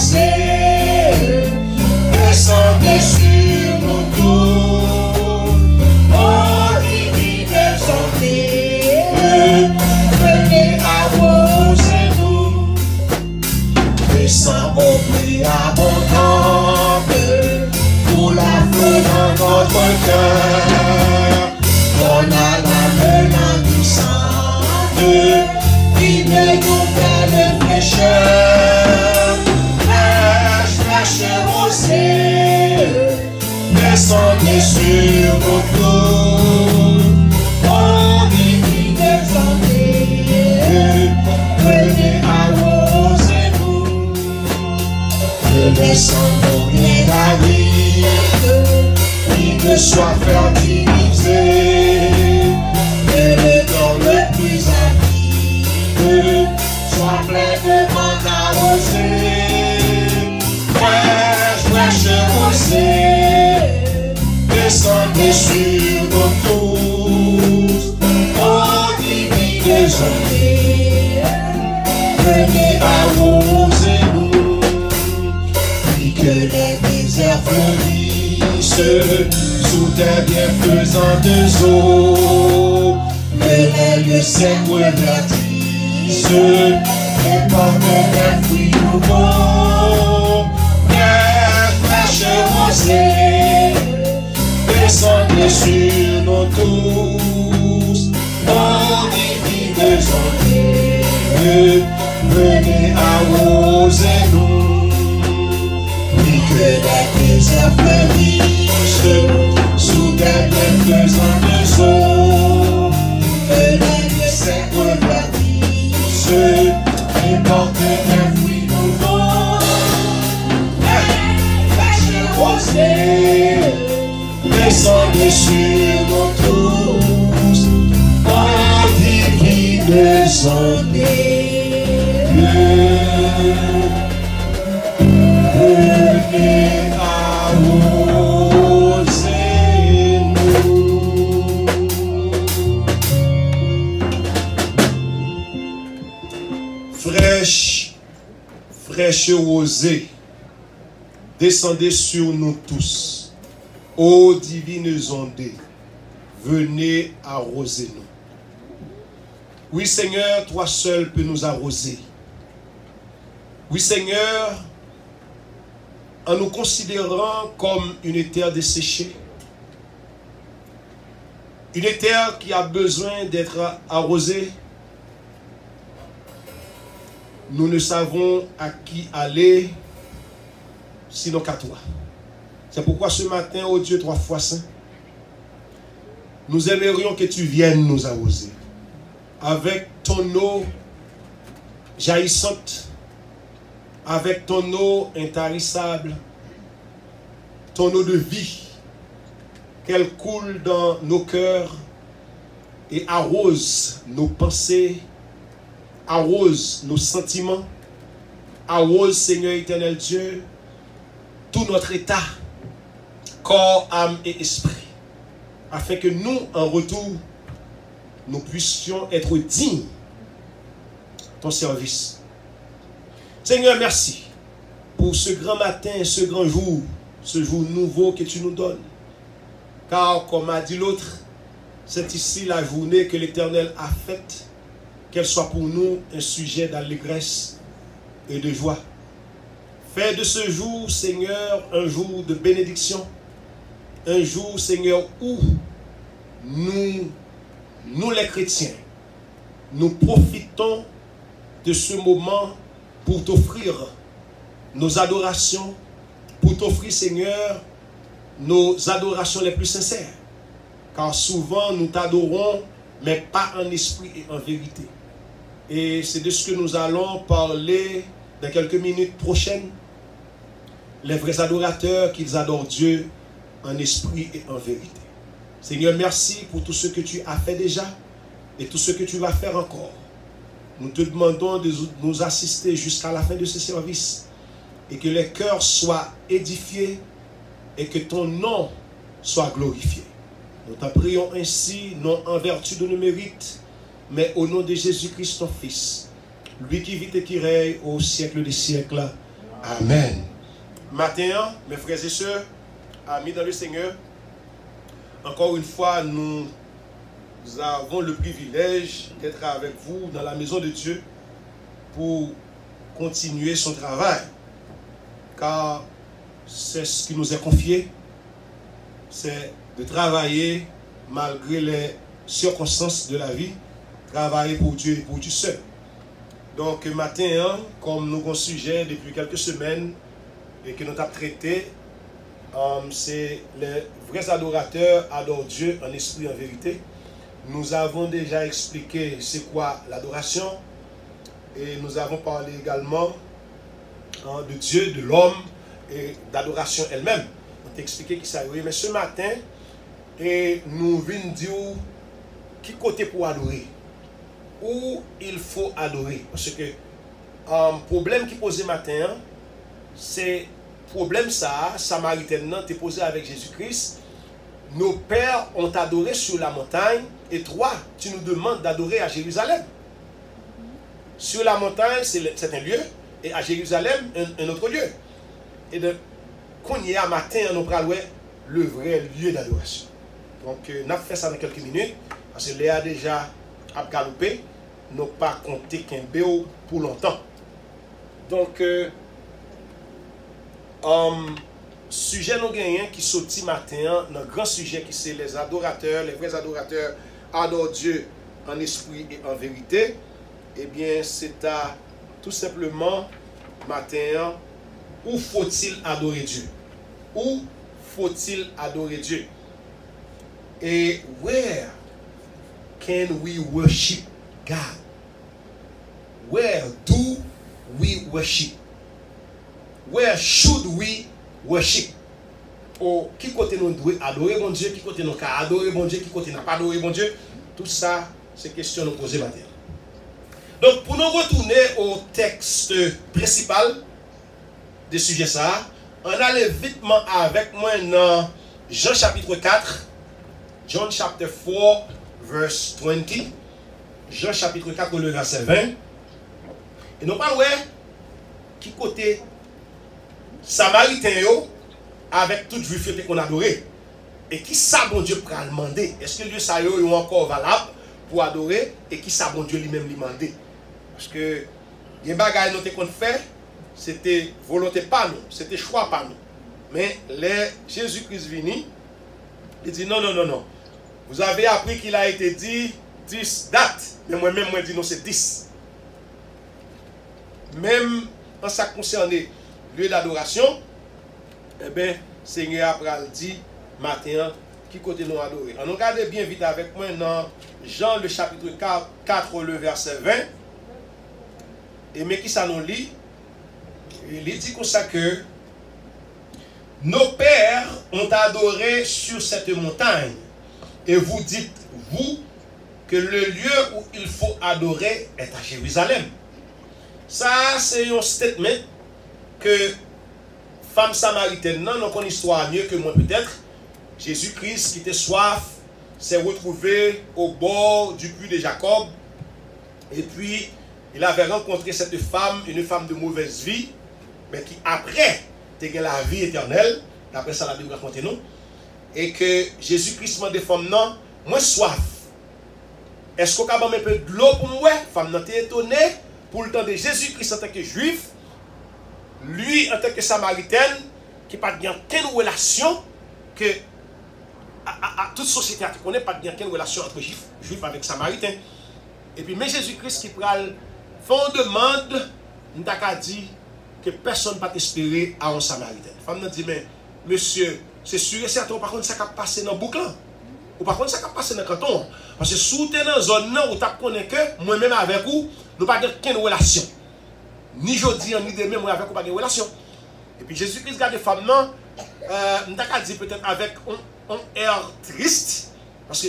rosée, descendez sur nous tous. Oh, divine santé, venez arroser-nous. Descends au prix abondant pour la fleur dans notre cœur. Donne à la mélodie sainte qui ne nous fait de fraîcheur. Fraîche rosée, descendez sur nos tours. Oh, divine santé, venez arroser-nous. Que les sangs bien avides, qui ne soient fertilisés, que le temps le plus avide soit pleinement arrosé. Fraîche rosée, descendez sur nos tous. Oh, divine santé, venez arroser-nous. Puis que les déserts fleurissent sous tes bienfaisantes eaux, que les lieux secs reverdissent et portent des fruits nouveaux. Fraîche rosée, descendez sur nous tous. Oh, divine santé, venez arroser-nous. Puis que les déserts fleurissent sous des bienfaisantes eaux, que les lieux secs reverdissent et portent des fruits nouveaux. Fraîche rosée, descendez sur nous tous. Oh, divine santé, venez arroser-nous. Fraîche rosée, descendez sur nous tous. Ô divines ondées, venez arroser-nous. Oui Seigneur, toi seul peux nous arroser. Oui Seigneur, en nous considérant comme une terre desséchée, une terre qui a besoin d'être arrosée, nous ne savons à qui aller, sinon qu'à toi. C'est pourquoi ce matin, ô Dieu trois fois saint, nous aimerions que tu viennes nous arroser avec ton eau jaillissante, avec ton eau intarissable, ton eau de vie, qu'elle coule dans nos cœurs et arrose nos pensées, arrose nos sentiments, arrose, Seigneur éternel Dieu, tout notre état, corps, âme et esprit, afin que nous, en retour, nous puissions être dignes de ton service. Seigneur, merci pour ce grand matin, ce grand jour, ce jour nouveau que tu nous donnes. Car, comme a dit l'autre, c'est ici la journée que l'Éternel a faite, qu'elle soit pour nous un sujet d'allégresse et de joie. Fais de ce jour, Seigneur, un jour de bénédiction, un jour, Seigneur, où nous les chrétiens, nous profitons de ce moment pour t'offrir nos adorations, pour t'offrir, Seigneur, nos adorations les plus sincères. Car souvent, nous t'adorons, mais pas en esprit et en vérité. Et c'est de ce que nous allons parler dans quelques minutes prochaines. Les vrais adorateurs, qu'ils adorent Dieu en esprit et en vérité. Seigneur, merci pour tout ce que tu as fait déjà et tout ce que tu vas faire encore. Nous te demandons de nous assister jusqu'à la fin de ce service et que les cœurs soient édifiés et que ton nom soit glorifié. Nous t'en prions ainsi, non en vertu de nos mérites, mais au nom de Jésus-Christ, ton Fils, lui qui vit et qui règne au siècle des siècles. Amen. Matin, mes frères et sœurs, amis dans le Seigneur, encore une fois, nous avons le privilège d'être avec vous dans la maison de Dieu pour continuer son travail. Car c'est ce qui nous est confié, c'est de travailler malgré les circonstances de la vie, travailler pour Dieu et pour Dieu seul. Donc, matin, comme nous avons sujet depuis quelques semaines et que nous avons traité, c'est les vrais adorateurs adorent Dieu en esprit et en vérité. Nous avons déjà expliqué c'est quoi l'adoration et nous avons parlé également de Dieu, de l'homme et d'adoration elle-même. On t'a expliqué qui ça est. Mais ce matin, et nous venons dire qui côté pour adorer, où il faut adorer. Parce que le problème qui posait matin, c'est problème ça, Samaritaine t'es posé avec Jésus-Christ. Nos pères ont adoré sur la montagne et toi, tu nous demandes d'adorer à Jérusalem. Sur la montagne, c'est un lieu et à Jérusalem, un autre lieu. Et donc, quand il y a matin, nous parlons le vrai lieu d'adoration. Donc, nous avons fait ça dans quelques minutes parce que Léa a déjà galopé. Nous n'avons pas compté qu'un béo pour longtemps. Donc, sujet nous gagnons qui sortit matin, notre grand sujet qui c'est les adorateurs, les vrais adorateurs adorent Dieu en esprit et en vérité. Eh bien, c'est à tout simplement matin, où faut-il adorer Dieu? Où faut-il adorer Dieu? Et where can we worship God? Where do we worship? Where should we worship? Ou qui côté nous doit adorer bon Dieu, qui côté nous ka adorer bon Dieu, qui côté n'a pas adorer bon Dieu? Tout ça, c'est question nous poser maintenant. Donc, pour nous retourner au texte principal de sujet ça, on allait vitement avec moi dans Jean chapitre 4, John chapter 4, verse 20. Jean chapitre 4, le verset 20. Et nous parlons qui côté Samaritain avec toute juif qu'on adorait. Et qui ça bon Dieu pour demander? Est-ce que Dieu ça est encore valable pour adorer? Et qui ça bon Dieu lui-même lui demander? Parce que les bagages qu'on fait, c'était volonté pas nous, c'était choix pas nous. Mais les Jésus-Christ venu, il dit non, non, non, non. Vous avez appris qu'il a été dit 10 dates. Mais moi-même, moi, je dis non, c'est 10. Même en ce qui concerne le lieu d'adoration, eh bien, Seigneur a dit matin, qui côté nous adorer. On regarde bien vite avec moi dans Jean le chapitre 4, le verset 20. Et mais qui ça nous lit? Il dit comme ça que nos pères ont adoré sur cette montagne. Et vous dites, vous, que le lieu où il faut adorer est à Jérusalem. Ça, c'est un statement que femme samaritaine, non, on histoire mieux que moi peut-être. Jésus-Christ qui était soif, s'est retrouvé au bord du puits de Jacob. Et puis, il avait rencontré cette femme, une femme de mauvaise vie, mais qui après, a la vie éternelle. D'après ça, la Bible raconte nous. Et que Jésus-Christ m'a dit, femme, non, moi soif. Est-ce qu'on a un peu de l'eau pour moi? Femme, non, t'es étonné pour le temps de Jésus-Christ en tant que juif, lui en tant que samaritaine, qui n'a pas bien quelle relation que à toute société qui connaît pas bien quelle relation entre juif avec samaritain. Et puis, mais Jésus-Christ qui pral fait une demande, nous avons dit que personne ne peut espérer à un samaritain. La femme nous dit, mais monsieur, c'est sûr et certain, par contre, ça va passer dans le boucle. Ou par contre, ça va passer dans le canton. Parce que si vous êtes dans une zone où vous connaissez que moi-même avec vous, nous n'avons pas de relation. Ni jeudi, ni demain, moi avec vous, pas de relation. Et puis Jésus-Christ garde les femmes, non, nous avons dit peut-être avec un air triste. Parce que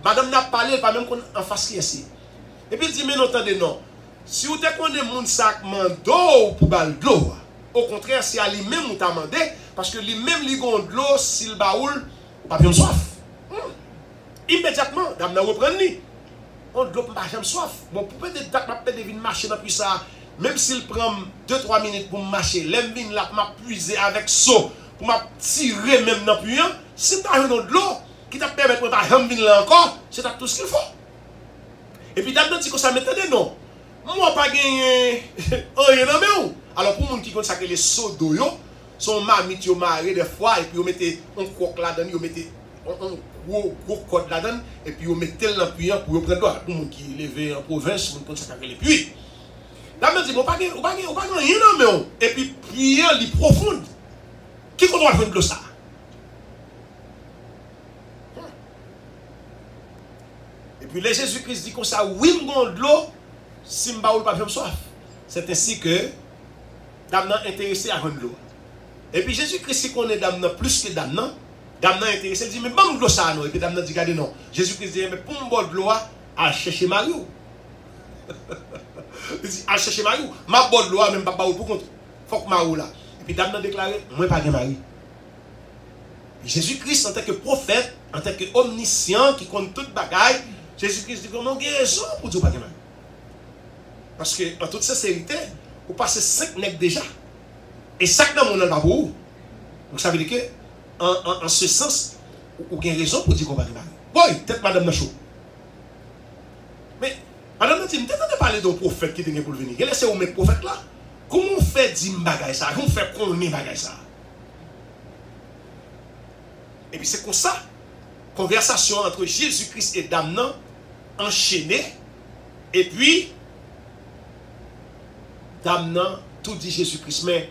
madame n'a pas parlé, pas même qu'on en face ici. Et puis il dit, mais non, attendez, non. Si vous connaissez mon sac mando pour bal de l'eau, au contraire, c'est à lui-même qui t'a demandé, parce que lui-même, il a de l'eau, s'il baoule, pas bien soif. Immédiatement, dame n'a repris. On ne peut pas jamais soif. Bon, peut-être que je vais marcher dans ça, même s'il prend 2-3 minutes pour marcher, l'aime vin là, m'a puiser avec saut, pour m'a tirer même dans puant, si tu as un de l'eau, qui t'a permis de ta l'aime vin là encore, c'est tout ce qu'il faut. Et puis d'abord, si ça m'étonne, non. Moi, pas gagné rien dans mes. Alors, pour les gens qui consacrent les seaux d'eau, son mamie, ils marré des fois, et puis ils mettent un coq là-dedans, ils mettent un gros code là-dedans, et puis ils mettent tel dans le puits pour prendre l'eau. Pour les gens qui lèvent en province, ils consacrent les puits. D'abord, dit, pas gagné rien dans mes. Et puis, puits, il est profond. Qui contrôle prendre l'eau ça? Et puis, Jésus-Christ dit comme ça, oui, m'gon de l'eau. Si je ne pas faire soif. C'est ainsi que Dame est intéressé à rendre l'eau. Et puis Jésus-Christ, si on est Dame plus que Dame est intéressé, il dit, mais bon, l'eau ça, non. Et puis Dame dit, regardez, non. Jésus-Christ dit, mais pour me boire de l'eau, à chercher Mario. Il dit, à chercher Mario. Ma boire de l'eau, même pas pour compte. Il faut que Mario là. Et puis Dame a déclaré, moi, pas de Marie. Jésus-Christ, en tant que prophète, en tant qu'omniscient, qui compte toute bagaille, Jésus-Christ dit, comment on a raison pour dire pas de Marie. Parce que, en toute sincérité, vous passez 5 nègres déjà. Et 5 dans mon âme, vous. Donc ça veut dire que, en ce sens, vous avez raison pour dire qu'on va démarrer. Oui, peut-être madame Nacho. Mais, madame Nacho, peut-être de parler d'un prophète qui est pour venir. Laissez-vous mettre prophète là. Comment on fait dire bagay ça? Comment on fait connaître bagay ça? Et puis c'est comme ça, conversation entre Jésus-Christ et Damnan enchaînée. Et puis, Damnan, tout dit Jésus-Christ, mais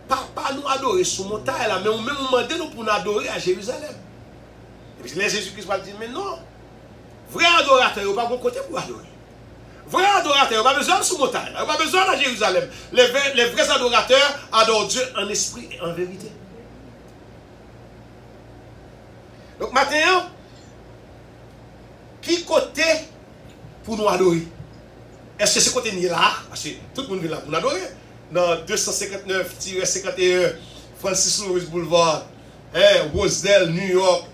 pas nous adorer sur montagne là, mais on même demandé nous pour nous adorer à Jérusalem. Et puis Jésus-Christ va dire, mais non, vrai adorateur, il n'y a pas bon côté pour adorer. Vrai adorateur, il n'y a pas besoin de sur montagne, il n'y a pas besoin de Jérusalem. Les vrais adorateurs adorent Dieu en esprit et en vérité. Donc maintenant, qui côté pour nous adorer? Est-ce que ce côté est là? Parce que tout le monde est là pour nous adorer. Dans 259-51 Francis Louis Boulevard, Rosedale, New York,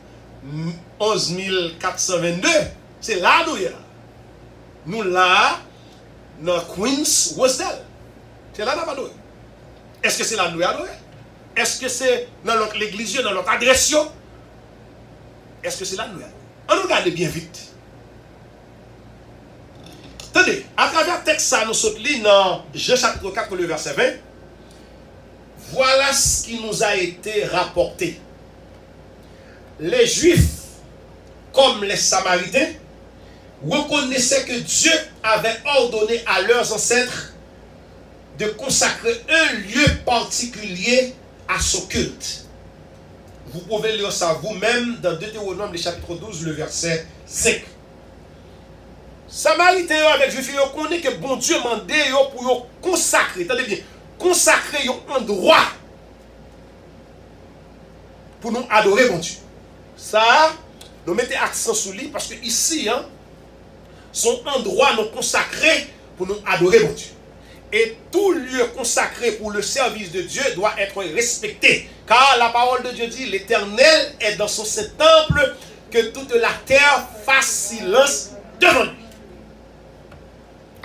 11422. C'est là nous y là. Nous là, dans Queens, Rosedale. C'est là nous adorer. Est-ce que c'est là nous adorer? Est-ce que c'est dans notre église, dans notre adresse? Est-ce que c'est là nous adorer? On nous regarde bien vite. Attendez, à travers le texte, ça nous saute dans Jean chapitre 4, le verset 20. Voilà ce qui nous a été rapporté. Les Juifs, comme les Samaritains, reconnaissaient que Dieu avait ordonné à leurs ancêtres de consacrer un lieu particulier à son culte. Vous pouvez lire ça vous-même dans Deutéronome, le chapitre 12, le verset 5. Samaritains avec Juifs, ils connaissent que bon Dieu m'a demandé pour consacrer, attendez bien, consacrer un endroit pour nous adorer bon Dieu. Ça, nous mettons accent sur lui parce que ici, son endroit nous consacré pour nous adorer bon Dieu. Et tout lieu consacré pour le service de Dieu doit être respecté. Car la parole de Dieu dit, l'Éternel est dans son saint temple, que toute la terre fasse silence devant lui.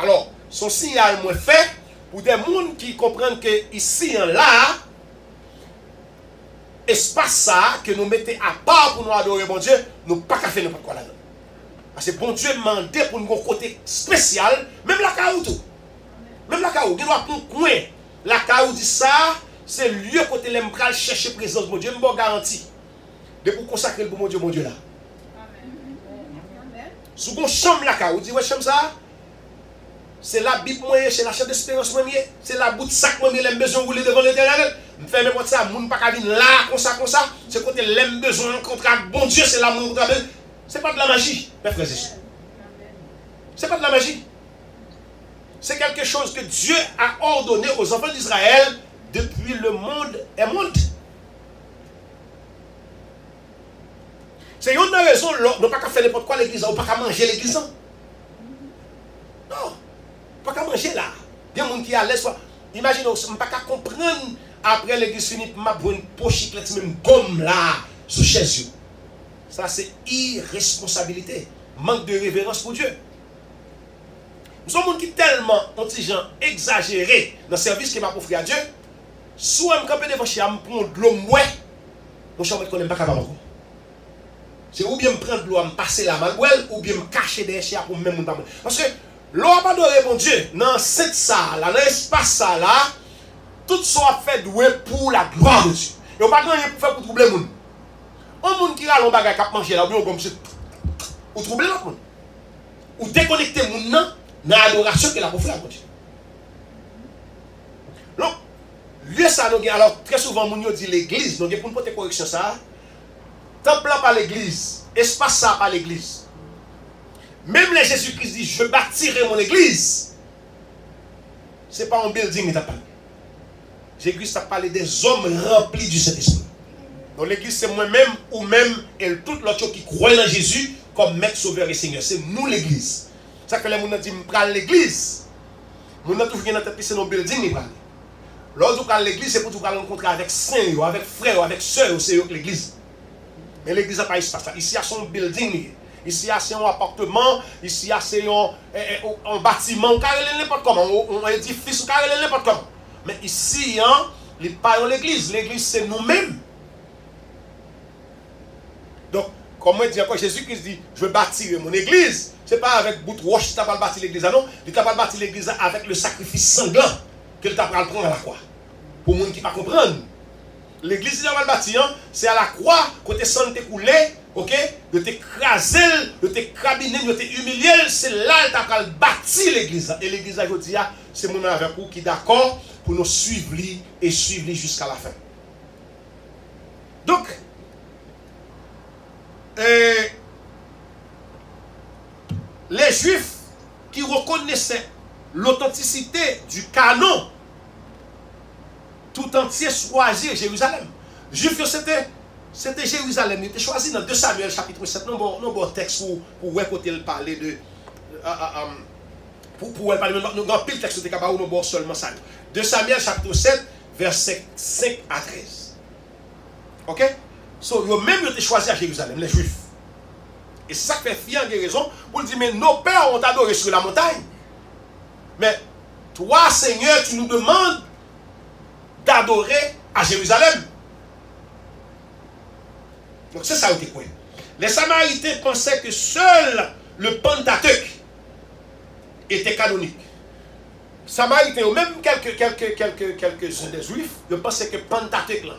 Alors, son signal moins fait pour des gens qui comprennent que ici, là, espace ça que nous mettons à part pour nous adorer bon Dieu, nous pas qu'à faire n'importe quoi là-dedans. Parce que bon Dieu demandé pour nous un côté spécial, même la caou tout. Même la caou, il doit prendre coin. La caou dit ça, c'est le lieu côté l'aime pral chercher présence de bon Dieu, me garantie. De pour consacrer le bon Dieu là. Amen. Sous une chambre la caou, dit ouais chambre ça. C'est la Bible moyen, c'est la chaîne d'espérance moyen, c'est la bout de sac moyen, l'aime besoin rouler devant l'Éternel. Fait même ça, moun pas ka venir là comme ça, c'est côté l'aime besoin rencontrer bon Dieu, c'est là mon travail. C'est pas de la magie, mes frères et sœurs. C'est pas de la magie. C'est quelque chose que Dieu a ordonné aux enfants d'Israël depuis le monde est monde. C'est une raison, nous pas qu'à faire n'importe quoi l'église, on pas qu'à manger l'église. Non. Pas qu'à manger là. Il y a des gens qui à l'aise. Imaginez, on ne peut pas comprendre après l'église finie, ma bonne poche, même gomme là, sous chaise. Ça, c'est irresponsabilité. Manque de révérence pour Dieu. Nous sommes qui tellement gens exagérés dans le service qui m'a offert à Dieu. Soit je camper devant chez moi pour de l'eau, mon cher, je ne pas capable encore. C'est ou bien me prendre de l'eau, me passer la main, ou bien me cacher des chiens pour même mon. Parce que l'eau a pas adoré mon Dieu, dans cette salle, dans l'espace ça là, tout soit fait doué pour la gloire de Dieu. Et on pas rien pour faire pour troubler les gens. Un monde qui a l'on bagage qui manger là, ou comme ça, ou troubler l'autre monde. Ou déconnecter les gens dans l'adoration que la pour faire à Dieu. Donc, lieu ça, nous alors très souvent, nous dit l'église, nous avons pour porter correction ça. Temple par l'église, espace ça par l'église. Même les Jésus-Christ dit, je bâtirai mon église. Ce n'est pas un building qui t'a parlé. Jésus a parlé des hommes remplis du Saint-Esprit. Donc l'église, c'est moi-même ou même et tout l'autre qui croit en Jésus comme maître, sauveur et Seigneur. C'est nous l'église. C'est ça que les gens disent, je prends l'église. Les gens toujours dans tête, c'est nos building. Lorsque vous parlez de l'église, c'est pour vous rencontrer avec saints, avec frères, avec sœurs, c'est l'église. Mais l'église n'a pas espace. Ici, il y a son building. Ici, il y a un appartement. Ici, il y a un bâtiment. Car il n'est n'importe comment. Un édifice. Car il n'est n'importe comment. Mais ici, il n'y a pas l'église. L'église, c'est nous-mêmes. Donc, comme je dis encore, Jésus-Christ dit, je veux bâtir mon église. Ce n'est pas avec bout de roche que tu vas bâtir l'église. Non, tu vas bâtir l'église avec le sacrifice sanglant que tu vas prendre à la croix. Pour les gens qui ne comprennent pas. L'église de bâtir, c'est à la croix, côté sang te coulé, ok, de te craser, de te crabiner, de te humilier, c'est là que tu as bâti l'église. Et l'église aujourd'hui, c'est mon avec vous qui est d'accord pour nous suivre et suivre jusqu'à la fin. Donc, les Juifs qui reconnaissaient l'authenticité du canon tout entier choisir Jérusalem. Juif, c'était Jérusalem. Il était choisi dans 2 Samuel chapitre 7. Nous avons un texte pour écouter le parler de. Pour parler de. Nous avons pile texte de capable, nous avons seulement ça. 2 Samuel chapitre 7, verset 5 à 13. Ok? So, ils ont même été choisis à Jérusalem, les Juifs. Et c'est ça qui fait fier en guérison pour dire, mais nos pères ont adoré sur la montagne. Mais toi, Seigneur, tu nous demandes d'adorer à Jérusalem. Donc c'est ça qui est quoi. Les Samaritains pensaient que seul le Pentateuque était canonique. Samaritains, ou même quelques-uns des Juifs, ils pensaient que Pentateuque, là,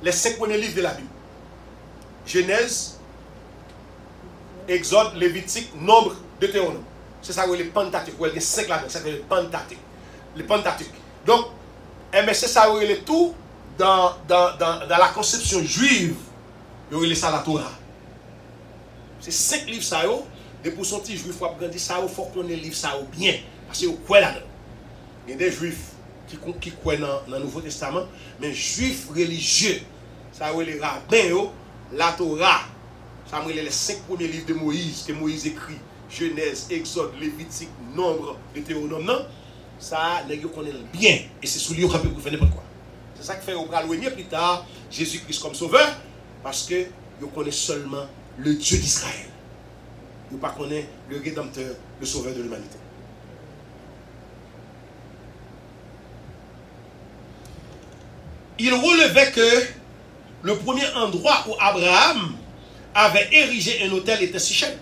les 5 premiers livres de la Bible, Genèse, Exode, Lévitique, Nombre, Deutéronome. C'est ça que les Pentateuque. Il y a 5 là-dedans, c'est ça que les Pentateuque. Les Pentateuque. Donc, mais c'est ça, il y a tout dans la conception juive, il y a ça la Torah. C'est 5 livres, ça, et pour son petit juif, il faut grandir ça, il faut qu'on ait les livres ça bien. Parce que vous croyez là-dedans. Il y a des juifs qui croient dans le Nouveau Testament, mais juifs religieux, ça, les rabbins, la Torah, ça, les 5 premiers livres de Moïse, que Moïse écrit, Genèse, Exode, Lévitique, Nombre, Deutéronome, non? Ça, les gens connaissent bien. Et c'est sous lui qu'on peut faire n'importe quoi. C'est ça qui fait qu'on va loigner plus tard Jésus-Christ comme sauveur. Parce que ils connaissent seulement le Dieu d'Israël. Ils ne connaissent pas le Rédempteur, le Sauveur de l'humanité. Il relevait que le premier endroit où Abraham avait érigé un autel était Sichem.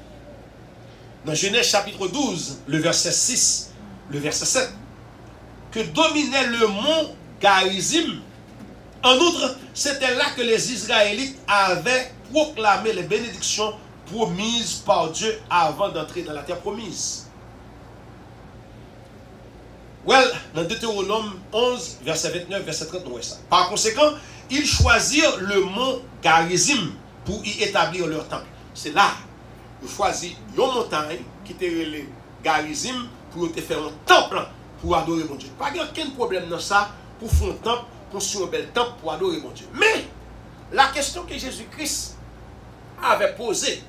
Dans Genèse chapitre 12, le verset 6, le verset 7, que dominait le mont Garizim. En outre, c'était là que les Israélites avaient proclamé les bénédictions promises par Dieu avant d'entrer dans la terre promise. Well, dans Deutéronome 11, verset 29, verset 30, nous voyons ça. Par conséquent, ils choisirent le mont Garizim pour y établir leur temple. C'est là, ils choisissent une montagne qui était le Garizim pour te faire un temple pour adorer mon Dieu. Pas aucun problème dans ça pour faire un temple, construire un bel temple pour adorer mon Dieu. Mais la question que Jésus-Christ avait posée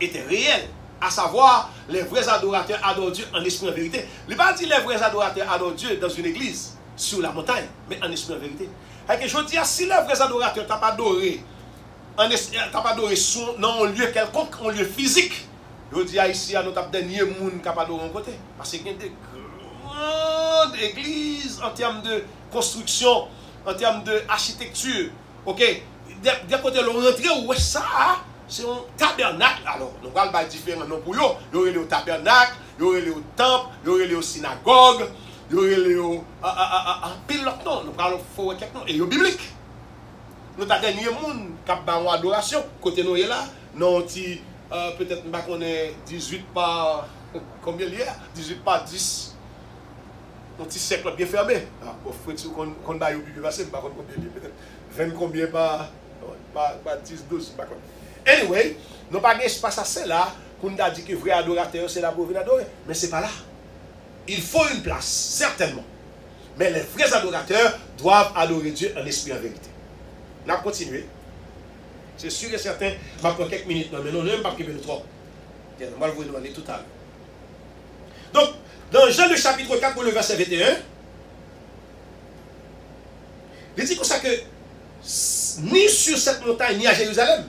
était réelle, à savoir les vrais adorateurs adorent Dieu en esprit et en vérité. Il n'a pas dit les vrais adorateurs adorent Dieu dans une église, sur la montagne, mais en esprit et en vérité. Et je dis, si les vrais adorateurs n'ont pas adoré, dans un lieu quelconque, un lieu physique, Je dis ici, à notre dernier monde qui a pas de côté. Parce qu'il y a des grandes églises en termes de construction, en termes d'architecture. Ok? D'un côté, le rentrer, où est ça? C'est un tabernacle. Alors, nous allons faire différents noms pour eux. Il y aurait le tabernacle, il y aurait le temple, il y aurait le synagogue, il y aurait le. Pile l'autre nom. Nous allons faire quelques noms. Et il y a biblique. Nous avons gagné le monde qui a fait adoration. Côté nous, là, nous peut-être qu'on est 18 par. Combien il y a 18 par 10. Un petit cercle bien fermé. Pour faire ce qu'on a eu, peut-être 20 combien par 10, 12. Anyway, nous n'avons pas d'espace assez là pour nous dire que vrai adorateur, c'est là pour venir adorer. Mais ce n'est pas là. Il faut une place, certainement. Mais les vrais adorateurs doivent adorer Dieu en esprit et en vérité. On va continuer. C'est sûr et certain, je vais prendre quelques minutes, mais non, ne même pas qu'il y ait trop. On va le voir demander tout à l'heure. Donc, dans Jean le chapitre 4, le verset 21, il dit comme ça que ni sur cette montagne, ni à Jérusalem.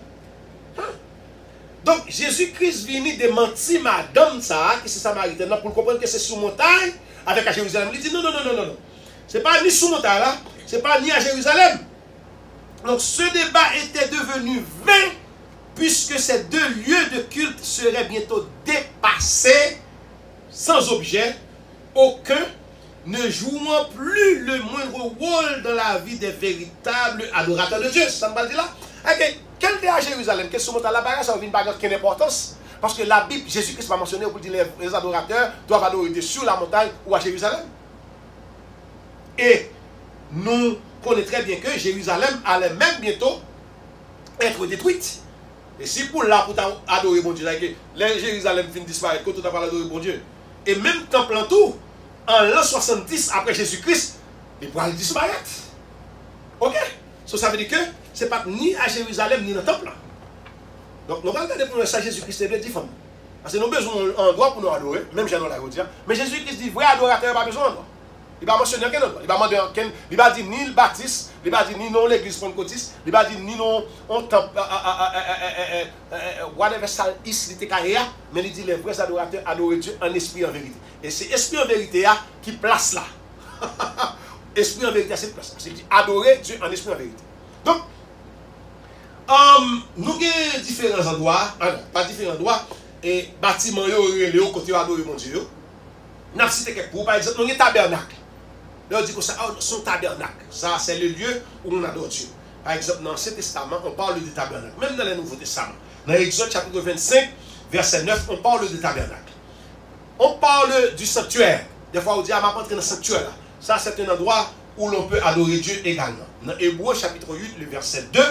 Donc, Jésus-Christ vient démentir madame ça, qui c'est samaritaine, pour comprendre que c'est sous montagne, avec à Jérusalem. Il dit non, non, non, non, non. Ce n'est pas ni sous montagne là, ce n'est pas ni à Jérusalem. Donc, ce débat était devenu vain, puisque ces deux lieux de culte seraient bientôt dépassés, sans objet, aucun ne jouant plus le moindre rôle dans la vie des véritables adorateurs de Dieu. Ça me va dire là? Okay. Quel est à Jérusalem? Qu'est-ce que la bagarre? Ça a une bagarre qui a une importance. Parce que la Bible, Jésus-Christ va mentionner pour dire les adorateurs doivent adorer sur la montagne ou à Jérusalem. Et nous connaissons très bien que Jérusalem allait même bientôt être détruite. Et si pour là, pour adorer bon Dieu, les Jérusalem finit disparaître, quand tu as parlé d'adorer bon Dieu. Et même temple en tout, en l'an 70 après Jésus-Christ, il pourra disparaître. Ok? Ça veut dire que ce n'est pas ni à Jérusalem ni dans le temple. Donc nous allons regarder pour nous ça Jésus-Christ est différent. Parce que nous avons besoin d'un endroit pour nous adorer, même j'ai dans la route. Mais Jésus-Christ dit, vrai adorateur, pas besoin d'endroit. Il va mentionner aucun endroit. Il va dire ni le baptiste, il va dire ni non l'église pentecôtiste, il va dire ni non on temple, whatever ça ici, mais il dit les vrais adorateurs adorent Dieu en esprit et en vérité. Et c'est esprit en vérité qui place là. Esprit en vérité, c'est place. C'est dit adorer Dieu en esprit et en vérité. Donc, nous avons différents endroits, pas différents endroits, et bâtiments, les côté adorer mon Dieu. Nous avons cité quelques pour, par exemple, nous avons un tabernacle. Nous avons dit que ça, son tabernacle, ça c'est le lieu où on adore Dieu. Par exemple, dans l'Ancien Testament, on parle du tabernacle. Même dans le Nouveau Testament, dans Exode chapitre 25, verset 9, on parle du tabernacle. On parle du sanctuaire. Des fois, on dit, ah, je vais entrer dans le sanctuaire. Ça, c'est un endroit où l'on peut adorer Dieu également. Dans Hébreux chapitre 8, le verset 2,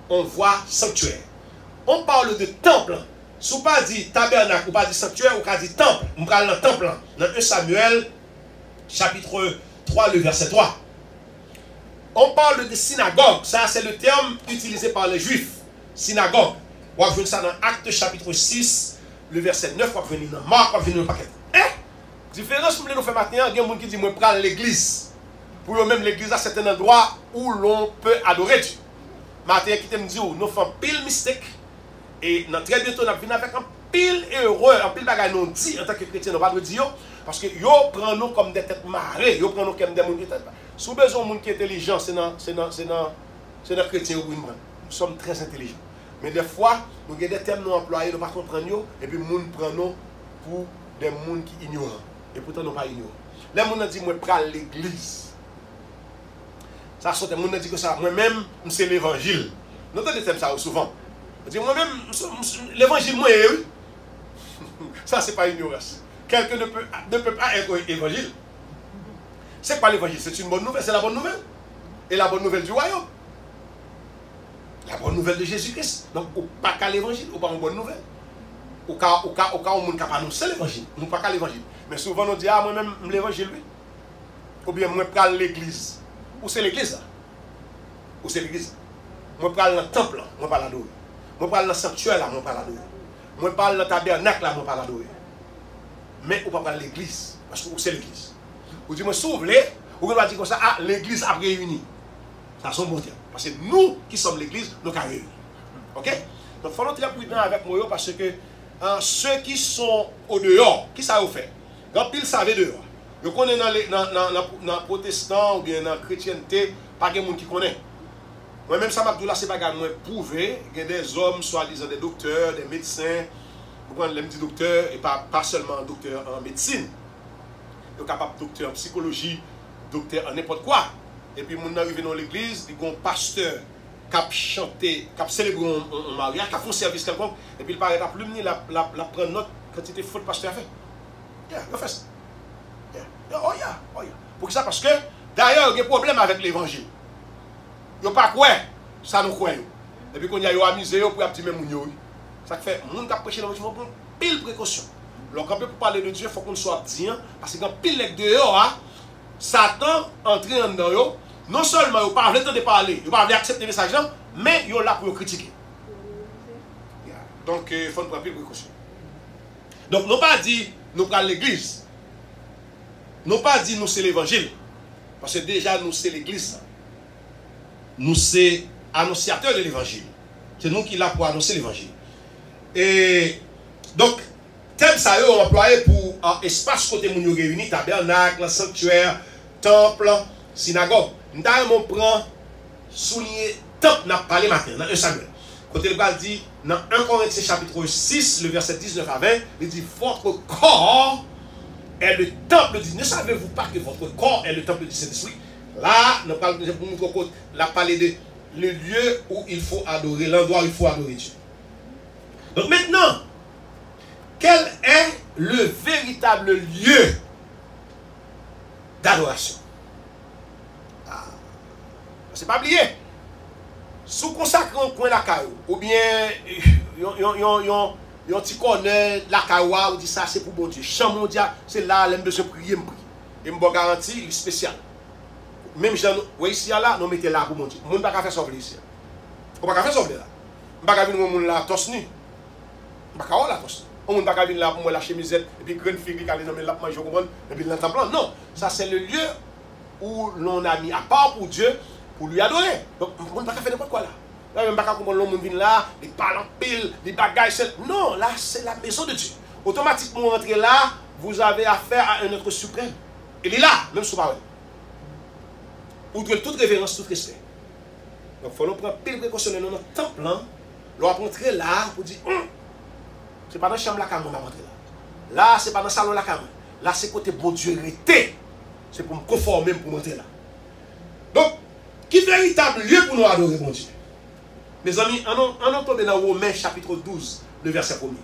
on voit sanctuaire. On parle de temple. Si on ne pas dit tabernacle, ou pas dit sanctuaire, ou pas dit temple. On parle de temple. Dans 1 Samuel, chapitre 3, le verset 3. On parle de synagogue. Ça, c'est le terme utilisé par les Juifs. Synagogue. On va venir ça dans Actes chapitre 6, le verset 9. On va venir dans Marc, on va venir dans le paquet. Différence, nous faisons maintenant, il y a des gens qui disent, moi, je prends l'église. Pour eux-mêmes, l'église, c'est un endroit où l'on peut adorer Dieu. Matin, qui me dit, nous faisons pile mystère. Et très bientôt, nous venons avec un pile erreur, un pile bagaille nous dit en tant que chrétien, nous ne pouvons pas dire, parce que yo prend nous comme des têtes marées, yo prend nous comme des gens qui sont si vous avez besoin de gens qui sont intelligents, c'est dans chrétien ou nous sommes très intelligents. Mais des fois, nous avons des termes nous employés, nous ne comprenons pas, et puis nous prenons nous pour des gens qui ignorent. Et pourtant, nous ne pas ignorants. Les gens disent, moi, je prends l'église. Ça sort des gens qui disent que ça, moi-même, c'est l'évangile. Nous avons des thèmes ça souvent. On dit, moi-même, l'évangile, moi, oui. Ça, ce n'est pas ignorance. Quelqu'un ne peut pas être évangile. C'est pas l'évangile, c'est une bonne nouvelle, c'est la bonne nouvelle. Et la bonne nouvelle du royaume. La bonne nouvelle de Jésus-Christ. Donc, ou pas qu'à l'évangile, ou pas une bonne nouvelle. Ou cas où on ne peut pas annoncer l'évangile. Nous pas qu'à l'évangile. Mais souvent, on dit, ah, moi-même, l'évangile, oui. Ou bien, moi, je prends l'église. Où c'est l'église, là? Où c'est l'église? Moi, je prends le temple, là, moi, je parle l'adorer. Moi, je parle dans le sanctuaire, là, moi, je parle l'adorer. Moi, je parle dans le tabernacle, là, moi, je parle l'adorer. Mais on ne peut pas parler de l'église. Parce que où c'est l'église? Vous dites, moi, si vous voulez, vous pouvez dire comme ça, ah, l'église a réuni. Ça, c'est un bon terme. Parce que nous qui sommes l'église, nous avons réuni. Ok? Donc, il faut être très prudent avec moi parce que ceux qui sont au dehors, qui ça vous fait? Quand pile savait dehors. Vous connaissez dans les protestants ou bien dans la chrétienté, pas de monde qui connaît. Moi-même, ça m'a dit là, c'est pas moi prouvé. Il y a des hommes, soi-disant des docteurs, des médecins. Vous prenez les petits docteurs, et pas seulement docteurs en médecine. Ils sont capables de docteur en psychologie, docteur en n'importe quoi. Et puis, mon arrivé dans l'église, il y a un pasteur qui a chanté, qui a célébré un mariage, qui a fait un service quelconque. Et puis, il paraît à plus venir la prendre note quantité de faute le pasteur a fait. Il fait ça. Oh yeah. Pour ça, parce que d'ailleurs, il y a un problème avec l'évangile. Ils ne pas quoi, ça nous croit. Et puis, quand il y a amusé, pour un petit même moun. Ça fait, les gens qui prêchent dans le monde, prendre pile précaution. Donc, quand on peut parler de Dieu, il faut qu'on soit bien, parce que quand pile les dehors, Satan entre dans eux, non seulement il n'a pas le temps de parler, il n'a pas accepter le message, mais il est là pour critiquer. Donc, il faut prendre pile précaution. Donc, nous pas dit, nous prenons l'église. Nous pas dit, nous c'est l'évangile. Parce que déjà, nous c'est l'église. Nous c'est annonciateurs de l'évangile. C'est nous qui là pour annoncer l'évangile. Et donc, thème ça, on employé pour un espace côté moun yo réuni, tabernacle, sanctuaire, temple, synagogue. Nous avons prend souligner temple n'a parlé matin dans 1 Samuel. Côté le dit dans 1 Corinthiens chapitre 6, le verset 19 à 20, il dit votre corps est le temple de Dieu. Ne savez-vous pas que votre corps est le temple du Saint-Esprit? Là, nous parlons de le lieu où il faut adorer, l'endroit où il faut adorer Dieu. Donc maintenant, quel est le véritable lieu d'adoration? C'est pas oublié. Sous consacré un coin la caillou, ou bien yon ti connaît la caillou, ou dit ça c'est pour bon Dieu. Chant mondial, c'est là l'aime de se prier, me prie. Et me garantie, il est spécial. Même si vous ici là, nous mettez là pour mon Dieu. Moun pas faire sauver ici. On pas faire sauver là. On pas venir moun là torse nu. On pas la torse. On pas venir là pour moi la chemisette et puis grande fille qui aller dans la manger comprendre et puis dans temple. Non, ça c'est le lieu où l'on a mis à part pour Dieu pour lui adorer. Donc on pas faire n'importe quoi là. Là même pas comprendre l'homme vient là, il parle en pile, des bagages. Non, là c'est la maison de Dieu. Automatiquement rentrer là, vous avez affaire à un être suprême. Il est là, même sous parole. Outre toute révérence, tout respect. Donc, il faut nous prendre pile précaution dans notre temple. L'on va rentrer là pour dire, c'est pas dans la chambre là qu'on va rentrer là. Là, c'est pas dans le salon là qu'on va. Là, c'est côté bon Dieu arrêté. C'est pour me conformer pour rentrer là. Donc, qui est véritable lieu pour nous adorer bon Dieu? Mes amis, on tombe dans Romains chapitre 12, le verset 1er.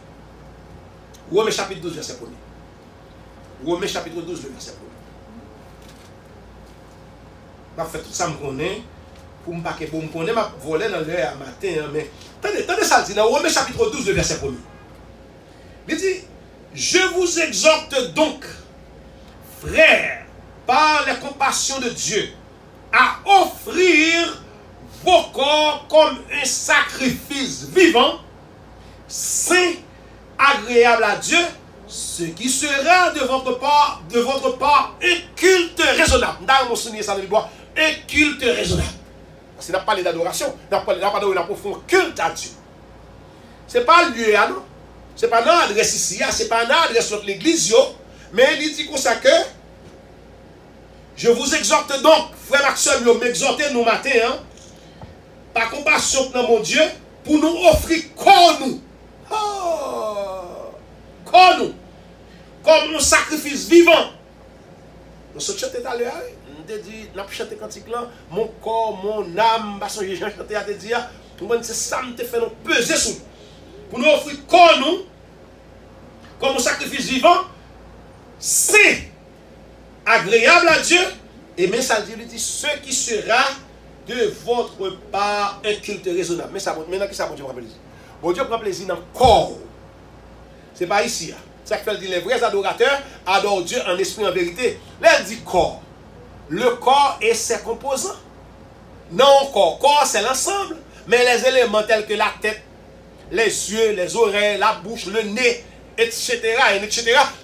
Romains chapitre 12, verset 1er. Romains chapitre 12, le verset 1er. Je fais tout ça, je connais. Pour me paquer, pour me connaître, je voler dans l'heure matin. Mais attendez ça, dit dans Romains chapitre 12, le verset 1er. Il dit, je vous exhorte donc, frères, par la compassion de Dieu, à offrir vos corps comme un sacrifice vivant, saint, agréable à Dieu, ce qui sera de votre part un culte raisonnable. Dans mon souvenir, ça veut dire un culte raisonnable. Parce qu'il n'a pas parlé d'adoration, il n'a pas parlé d'un profond culte à Dieu. Ce n'est pas le lieu, non? Ce n'est pas notre adresse ici, ce n'est pas notre adresse de l'église, mais il dit comme ça que je vous exhorte donc, frère Maxime, m'exhorter nous matin, par compassion pour mon Dieu, pour nous offrir corps nous. Corps nous. Comme un sacrifice vivant. Nous sommes chantés à l'heure. Nous avons dit, nous avons chanté cantique là, mon corps, mon âme, parce que j'ai chanté à te dire, c'est ça qui te fait nous peser sur nous. Pour nous offrir corps nous, comme un sacrifice vivant, c'est agréable à Dieu, et même ça dit, ce qui sera de votre part un culte raisonnable. Mais ça, maintenant, qui ça, bon Dieu prend plaisir? Bon Dieu prend plaisir dans le corps. Ce n'est pas ici. C'est ça qui fait dire les vrais adorateurs adorent Dieu en esprit, en vérité. Là, elle dit corps. Le corps et ses composants. Non, corps. Corps, c'est l'ensemble. Mais les éléments tels que la tête, les yeux, les oreilles, la bouche, le nez, etc.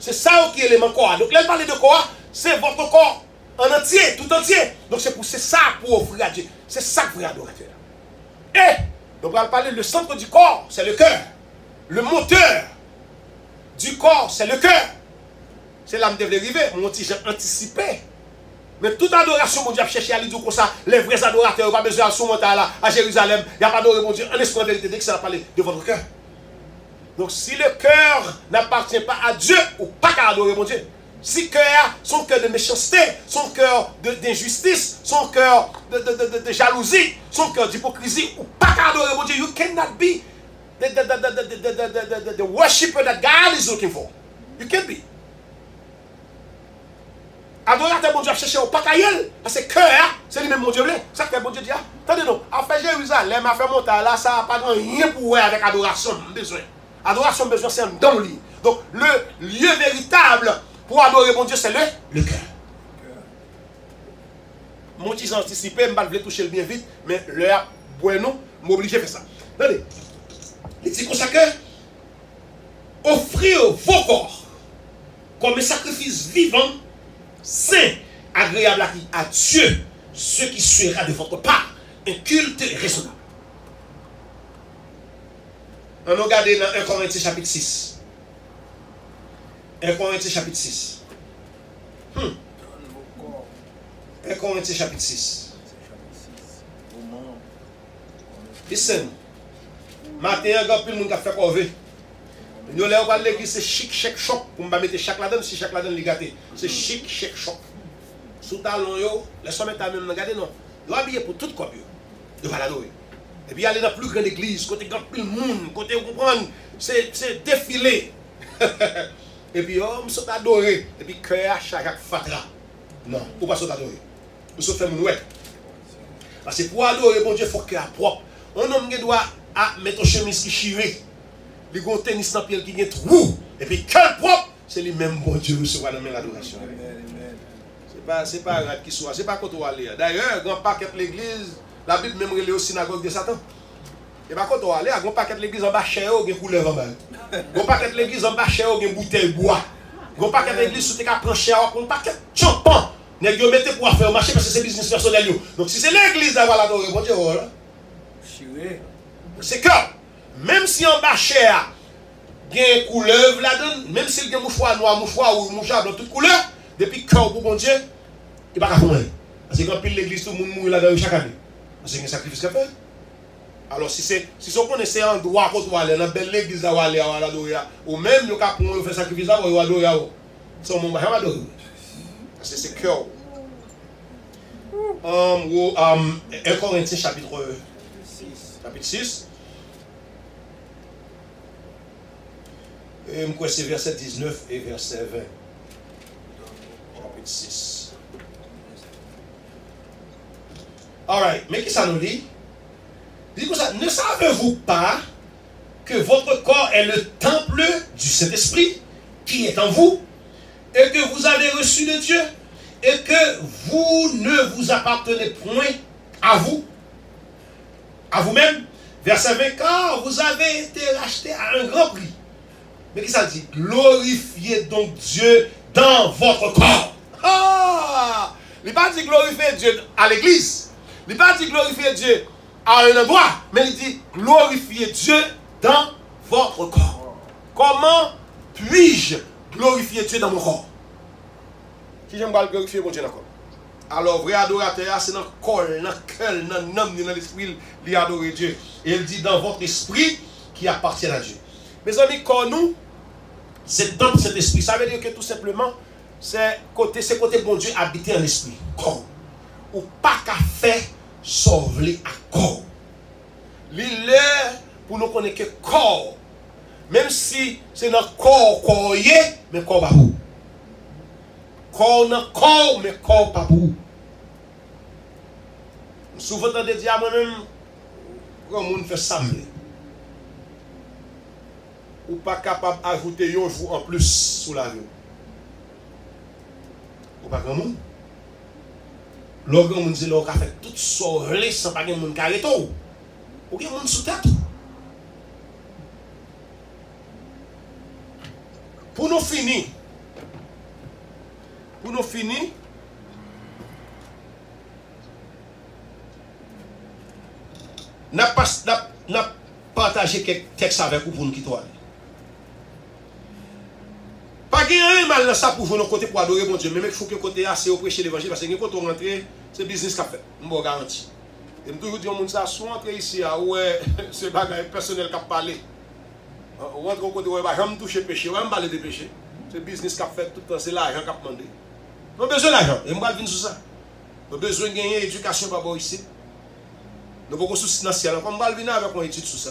C'est ça qui est l'élément corps. Donc, là, elle parle de corps, c'est votre corps en entier, tout entier. Donc, c'est ça pour offrir à Dieu. C'est ça que vous adorateur. Et, donc, on va parler le centre du corps, c'est le cœur. Le moteur du corps, c'est le cœur. C'est là que je devais arriver. Mon petit, j'ai anticipé. Mais toute adoration, mon Dieu, a cherché à lui dire comme ça, les vrais adorateurs, n'ont pas besoin de monter là, à Jérusalem. Il n'y a pas d'adorer, mon Dieu, en esprit en vérité, dès que ça va parler de votre cœur. Donc si le cœur n'appartient pas à Dieu, ou pas qu'à adorer, mon Dieu. Si son cœur de méchanceté, son cœur d'injustice, son cœur de jalousie, son cœur d'hypocrisie, ou pas qu'à adorer, mon Dieu, you cannot be the worshiper that God is looking for. You can't be. Adorateur, mon Dieu, a cherché au pacaïel. Parce que cœur, c'est lui-même, mon Dieu. Ça fait mon Dieu dit, attendez, non, à faire Jérusalem, à faire monter là, ça n'a pas rien pour voir avec adoration, besoin. Adoration, besoin, c'est un don lit. Donc, le lieu véritable pour adorer mon Dieu, c'est le cœur. Mon Dieu, j'ai anticipé, je ne vais pas toucher le bien vite, mais l'heure, bueno, m'oblige à faire ça. Attendez, il dit comme ça que, offrir vos corps comme un sacrifice vivant, saint, agréable à Dieu, ce qui sera de votre part un culte raisonnable. On a regardé dans 1 Corinthiens chapitre 6. 1 Corinthiens chapitre 6. 1 Corinthiens chapitre 6. Listen. Matin, il y a plus de monde qui a fait quoi. Nous allons à l'église, c'est chic, chèque, choc. Pour me mettre chaque là-dedans, si chaque là-dedans, gâté. C'est chic, chèque, choc. Sous talon, les sommes est à même, regardez, non. Ils sont habillés pour tout quoi. Ils vont l'adorer. Et puis aller dans la plus grande église, côté grand plus de monde, côté vous comprenez, c'est défilé. Et puis, oh, nous sommes adorés. Et puis, cœur à chaque fatra. Non, ou pas sommes adorés. Nous sommes fait mouette. Parce que pour adorer, bon Dieu, il faut qu'il soit propre. Un homme qui doit mettre une chemise qui chirée. Il y a un tennis dans le pied qui est trou. Et puis, cœur propre, c'est lui-même, bon Dieu, recevoir dans l'adoration. C'est pas grave qui soit. C'est pas quand on va aller. D'ailleurs, grand paquet de l'église, la Bible même relève au synagogue de Satan. Et pas quand on va aller, grand paquet de l'église en bas cher, il y a un couleur en bas. Grand paquet de l'église en bas cher, il y a une bouteille de bois. Grand paquet de l'église, si tu as pris cher, il y a un paquet de champagne. Vous mettez pour faire marcher parce que c'est business personnel. Donc si c'est l'église à l'adorer, bon Dieu, voilà. C'est que, même si en bas cher, il y a une couleur là-dedans, même s'il y a un mouchoir noir, mouchoir ou mouchoir dans toute couleur, depuis que pour bon Dieu, il n'y a pas qu'à faire. Parce que quand pile l'église, tout le monde mourit là-dedans chaque année. Parce qu'il y a un sacrifice qu'il fait. Alors si on connaissait un droit pour aller dans belle l'église à aller à l'adorer, ou même le cas pour faire sacrifice à adorer, c'est un moment à adorer. Parce que c'est cœur. 1 Corinthiens chapitre 6. Et c'est verset 19 et verset 20. Chapitre 6. Alright, mais qui ça nous dit? Il dit comme ça, ne savez-vous pas que votre corps est le temple du Saint-Esprit qui est en vous et que vous avez reçu de Dieu et que vous ne vous appartenez point à vous-même? Verset 20, car vous avez été rachetés à un grand prix. Mais qui ça dit? Glorifiez donc Dieu dans votre corps. Ah! Il n'a pas dit glorifier Dieu à l'église. Il n'a pas dit glorifier Dieu à un endroit. Mais il dit glorifier Dieu dans votre corps. Comment puis-je glorifier Dieu dans mon corps? Qui j'aime pas le glorifier mon Dieu dans le corps? Alors, vrai adorateur, c'est dans le corps, dans le cœur, dans l'âme, dans l'esprit, il adore Dieu. Et il dit dans votre esprit qui appartient à Dieu. Mes amis, quand nous, c'est dans cet esprit. Ça veut dire que tout simplement, c'est côté bon Dieu habiter en esprit. Corps. Ou pas qu'à faire sauver à corps. L'île pour nous connaître que corps. Même si c'est dans le corps, mais corps pas où. Corps dans corps, mais corps pas où. Souvent, on dit à moi-même, quand on fait ça, ou pas capable d'ajouter un jour en plus sous la vie. Ou pas grand monde. L'autre monde dit l'autre a fait tout sauver sans pas de monde qui arrête tout. Ou bien monde sous tête. Pour nous finir, n'a partagé quelques textes avec vous pour nous quitter. rien mal dans ça pour jouer nos côtés pour adorer mon Dieu. Mais il faut que côté assez au prêcher l'évangile parce que quand on rentre, c'est business qu'a fait. Je vous garantis. Et je toujours dis aux gens, soit entrer ici, ouais, c'est bagage personnel qui a parlé. On rentre au côté, ouais, bah, j'aime toucher péché, ouais, je parler de péché. C'est business qui a fait tout le temps, c'est l'argent qui a demandé. On a besoin d'argent, et je vais venir sur ça. On a besoin de gagner éducation par rapport ici. Nous avons beaucoup de soucis dans le ciel. On va venir avec une étude sur ça.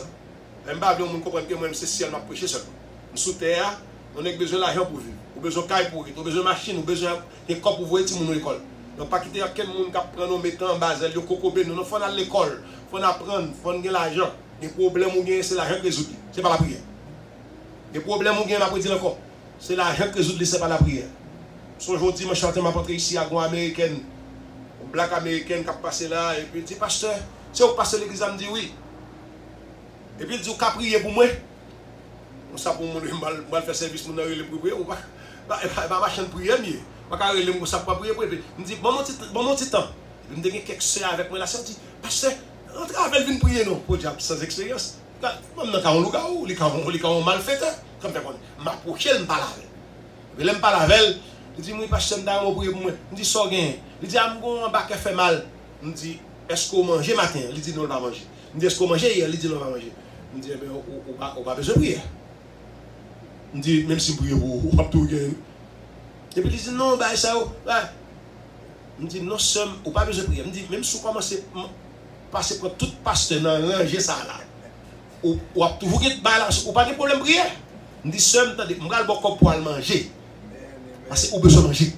Je ne vais pas comprendre que moi, c'est ciel, je vais prêcher seulement. Sous terre, on a besoin d'argent pour vivre. On a besoin de caille pour vivre. On a besoin de machine, on a besoin de corps pour voir les gens à l'école. On ne pas quitter quel monde qui prend nos mettants en bas, le cocobé. Nous faut aller à l'école, il faut apprendre, il faut gagner l'argent. Les problèmes qu'on gagne, c'est l'argent qui résout. Ce n'est pas la prière. Les problèmes qu'on gagne, je vais dire encore, c'est l'argent qui résout, ce n'est pas la prière. Aujourd'hui, je chante ma portée ici à Gouin américaine, une black américaine qui a passé là, et puis il dit, pasteur, si vous passez l'église, elle me dit oui. Et puis il dit, vous avez prié pour moi. On sait pour moi, je vais faire service pour nous pour prier. Ma chaîne prière mieux. Je vais faire pour prier. Il me dit, bon mon petit temps. Il me dit, quelques soeurs avec moi là, il dit, pasteur, on travaille, venir prier non, pour diable sans expérience. Même dans le cas où les ont mal fait, comme ça, m'approcher, je ne parle pas avec. Je ne parle pas avec. Il dit, moi, pasteur, je vais prier pour moi. Il me dit, ça gagne. Il dit, mon bac fait mal. Il me dit, est-ce qu'on mange matin? Il dit, non, on va manger. Il me dit, est-ce qu'on mange hier? Il dit, non, on va manger. Il me dit, on va besoin de prier. Il me dit, même si vous priez pour vous, on va tout gagner. Et puis il dit, non, bah ça, il me dit, non, on pas besoin de prier. Il me dit, même si vous commencez à passer pour tout pasteur dans ranger ça là, ou toujours get balance, ou pas de problème de prière. Il me dit, je vais le corps pour aller manger. Parce que vous besoin de manger.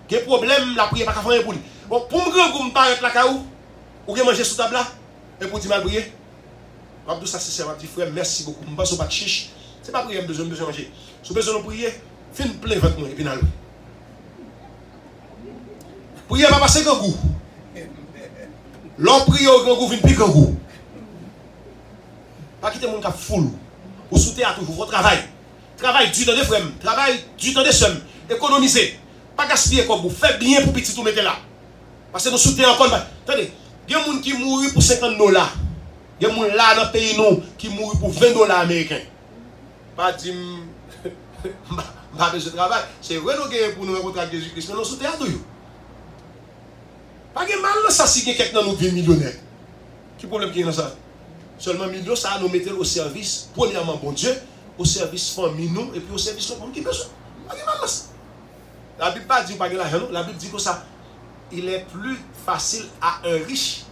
Quel problème, la prière pas qu'à faire pour lui. Bon, pour me paraître la caou, ou que manger sous table là, et pour dire mal prier. Abdou, ça c'est ma petit frère, merci beaucoup. Je ne pense pas de chiche. Ce n'est pas prier, besoin de manger. Si vous avez besoin de prier, faites plein votre moi et puis n'allez. Prier va passer grand goût. L'on prie au grand goût, vient plus grand goût. Pas quitter mon cap full. Vous soutenez à toujours votre travail. Travail du temps de frères, travail du temps de sommes. Économisez. Pas gaspiller comme vous. Faites bien pour petit tout mettre là. Parce que nous soutenons encore. Attendez, il y a des gens qui mourent pour $50. Il y a des gens là dans le pays qui mourent pour $20 américains. Pas dire, pas besoin de travail. C'est vrai nous gagnons pour nous rencontrer avec Jésus-Christ, mais nous soutenons à tout. Pas de mal ça si quelqu'un dans nous devient millionnaire. Quel problème qu'il y a dans ça? Seulement millions, ça nous mettre au service, premièrement, bon Dieu, au service famille nous, et puis au service de l'homme qui besoin. Pas de mal là ça. La Bible ne dit pas que l'argent, la Bible dit que ça, il est plus facile à un riche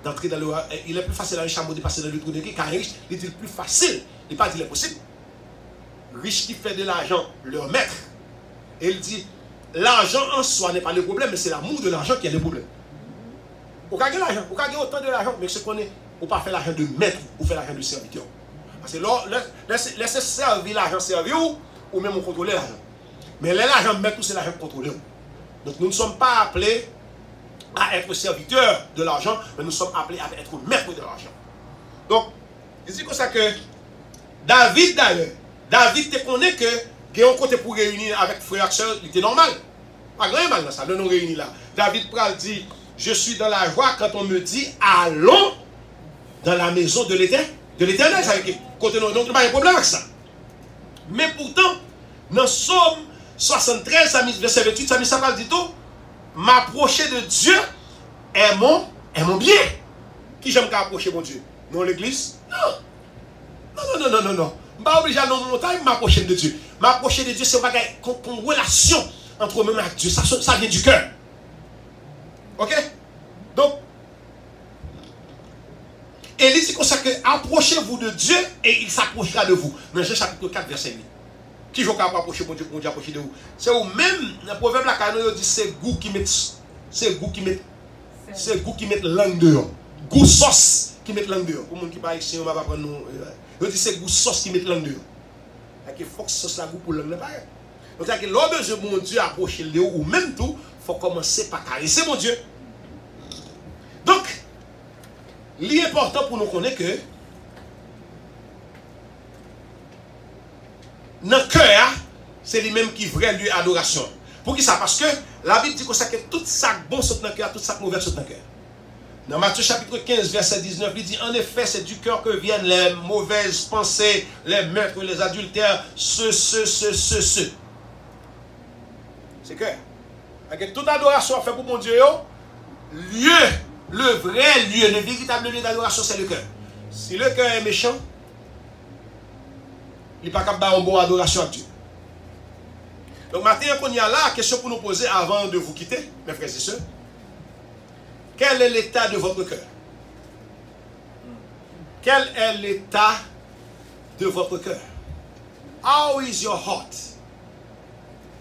d'entrer dans le. Il est plus facile à un riche de passer dans le trou de qui, car un riche, il est plus facile. Il n'est pas dit qu'il est possible. Riche qui fait de l'argent, leur maître. Et il dit, l'argent en soi n'est pas le problème, mais c'est l'amour de l'argent qui est le problème. Vous gagnez l'argent, vous gagnez autant de l'argent, mais ce qu'on est, vous ne pas faire l'argent de maître, vous faites l'argent de serviteur. Parce que laissez servir l'argent servir ou même vous contrôlez l'argent. Mais l'argent maître, c'est l'argent contrôlé. Donc nous ne sommes pas appelés à être serviteurs de l'argent, mais nous sommes appelés à être maîtres de l'argent. Donc, je dis comme ça que David d'ailleurs, David te connaît que il y a un côté pour réunir avec frère et soeur, il était normal. Pas grand mal dans ça, de nous réunir là. David Pral dit, je suis dans la joie quand on me dit, allons dans la maison de l'Éternel. Ça veut dire, côté nous, donc il n'y a pas de problème avec ça. Mais pourtant, dans Somme 73, verset 28, ça parle du tout, m'approcher de Dieu est mon bien. Qui j'aime qu'approcher mon Dieu? Non l'église? Non. Non. Je ne suis pas obligé d'aller dans la montagne, m'approcher de Dieu. M'approcher de Dieu, c'est une relation entre moi et Dieu. Ça vient du cœur. Ok? Donc, Élie dit comme ça que approchez-vous de Dieu et il s'approchera de vous. Dans Jean chapitre 4, verset 8. Qui joue capable d'approcher mon Dieu pour Dieu approcher de vous? C'est ou même, le proverbe la Cano dit c'est goût qui met langue dehors. Goût sauce qui met langue dehors. Pour les gens qui parlent ici, on va pas prendre nous. Il dit c'est goût sauce qui met langue dehors. Il faut que sauce la goût pour langue. Donc, c'est que l'homme de mon Dieu approcher de vous, ou même tout, il faut commencer par caresser mon Dieu. Donc, l'important pour nous connaître que dans le cœur, c'est lui-même qui vrai lieu d'adoration. Pour qui ça? Parce que la Bible dit que tout ça bon saute dans le cœur, tout ça mauvais saute dans le cœur. Dans Matthieu chapitre 15, verset 19, il dit, en effet, c'est du cœur que viennent les mauvaises pensées, les meurtres, les adultères, ce. C'est que, avec toute adoration à faire pour mon Dieu, le vrai lieu, le véritable lieu d'adoration, c'est le cœur. Si le cœur est méchant, il n'est pas capable d'avoir une bonne adoration à Dieu. Donc maintenant qu'on y a là, question pour nous poser avant de vous quitter, mes frères et sœurs. Quel est l'état de votre cœur? Quel est l'état de votre cœur? How is your heart?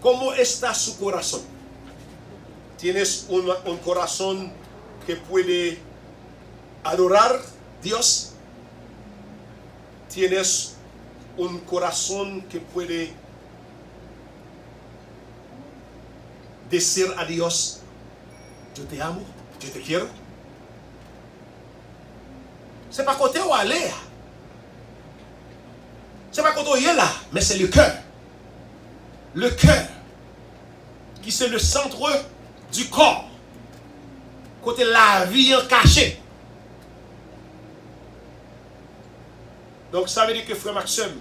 ¿Cómo está su corazón? ¿Tienes un corazón que puede adorar Dios? ¿Tienes un corazón que puede decir a Dios, yo te amo, yo te quiero? C'est pas côté où aller. C'est pas côté où il est là, mais c'est le cœur. Le cœur, qui c'est le centre du corps. Côté la vie en cachée. Donc ça veut dire que frère Maxime,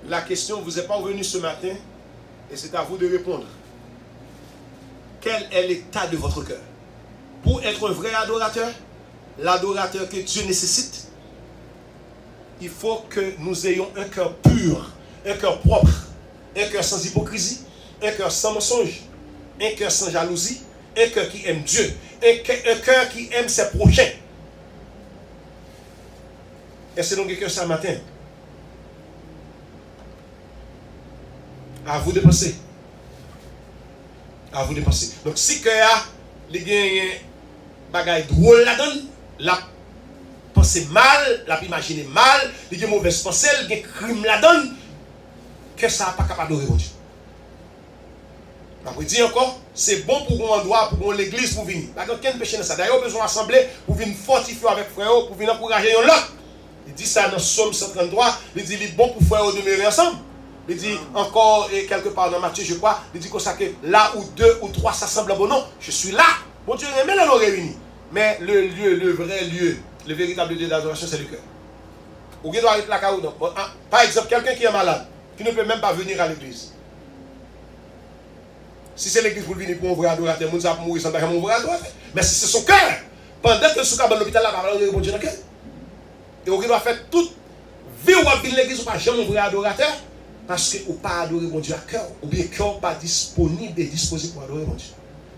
la question ne vous est pas revenue ce matin et c'est à vous de répondre. Quel est l'état de votre cœur? Pour être un vrai adorateur, l'adorateur que Dieu nécessite, il faut que nous ayons un cœur pur, un cœur propre, un cœur sans hypocrisie, un cœur sans mensonge, un cœur sans jalousie, un cœur qui aime Dieu, un cœur qui aime ses prochains. Et c'est donc quelqu'un ce matin. À vous de penser. À vous de penser. Donc si cœur a les bagaille drôle là-dedans, la penser mal, la imaginer mal, les mauvaises pensées, les crimes là-dedans, que ça n'a pas capable d'adorer Dieu. Je vous dis encore, c'est bon pour un endroit, pour l'église pour venir. Pas aucun péché dans ça. D'ailleurs, besoin d'assembler pour venir fortifier avec frère, pour venir encourager l'autre. Il dit ça dans Psaume 133, il dit il est bon pour frère demeurer ensemble. Il dit encore, et quelque part dans Matthieu, je crois, il dit comme ça que là où 2 ou 3 s'assemblent, bon non, je suis là. Bon Dieu, mais là, nous réunis. Mais le lieu, le vrai lieu, le véritable lieu d'adoration, c'est le cœur. Ou qui doit être là, par exemple, quelqu'un qui est malade, qui ne peut même pas venir à l'église. Si c'est l'église pour venir pour un vrai adorateur, il va mourir sans un vrai adorateur. Mais si c'est son cœur, pendant que ce cas dans l'hôpital, là, il va bon Dieu dans le cœur. Et on doit faire toute vie où on vient l'église, on ne peut pas jamais un vrai adorateur. Parce qu'on ne peut pas adorer mon Dieu à cœur. Ou bien cœur pas disponible et disposé pour adorer mon Dieu.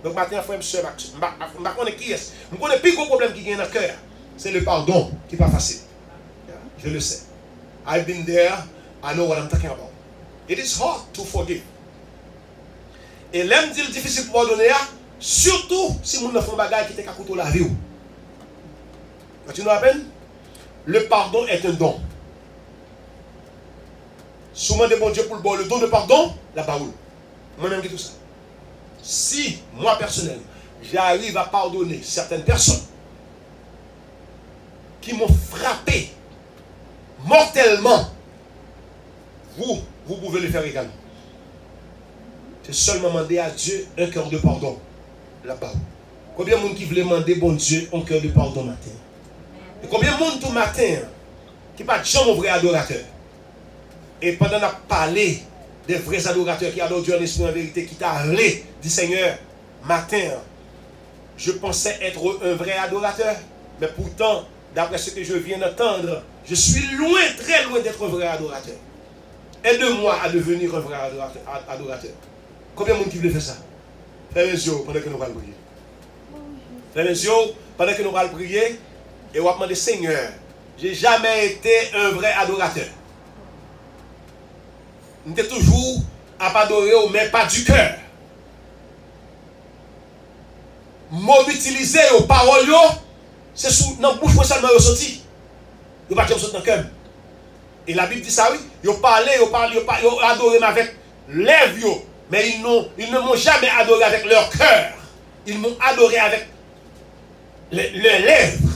Donc maintenant, frère, monsieur, je ne connais qui est. Je connais plus gros problème qui est dans le cœur. C'est le pardon qui n'est pas facile. Je le sais. I've been there. I know what I'm talking about. It is hard to forgive. Et l'aime dit difficile pour pardonner, surtout si on a fait un bagage qui était à couteau la vie. Tu nous rappelles? Le pardon est un don. Souvent de bon Dieu pour le bon, le don de pardon, la baoule. Moi-même qui tout ça. Si, moi personnellement, j'arrive à pardonner certaines personnes qui m'ont frappé mortellement, vous pouvez le faire également. C'est seulement demander à Dieu un cœur de pardon. Là-bas. Combien de monde qui voulait demander bon Dieu un cœur de pardon matin? Et combien de monde tout matin qui pas jamais un vrai adorateur? Et pendant qu'on a parlé des vrais adorateurs qui adorent Dieu en esprit en vérité, qui t'a allé, dit Seigneur, matin, je pensais être un vrai adorateur, mais pourtant, d'après ce que je viens d'entendre, je suis loin, très loin d'être un vrai adorateur. Aide-moi à devenir un vrai adorateur. Combien de monde qui veut faire ça? Frères et sœurs, pendant que nous allons prier. Frères et sœurs, pendant que nous allons prier, et on va demander, Seigneur, j'ai jamais été un vrai adorateur. Nous sommes toujours à adorer, mais pas du cœur. Mots utilisés aux paroles, c'est sous la bouche pour seulement ressorti. Ils ne pas sortir dans le cœur. Et la Bible dit ça, oui. Ils parlaient, ils adoré avec lèvres, mais ils ne m'ont jamais adoré avec leur cœur. Ils m'ont adoré avec leurs lèvres.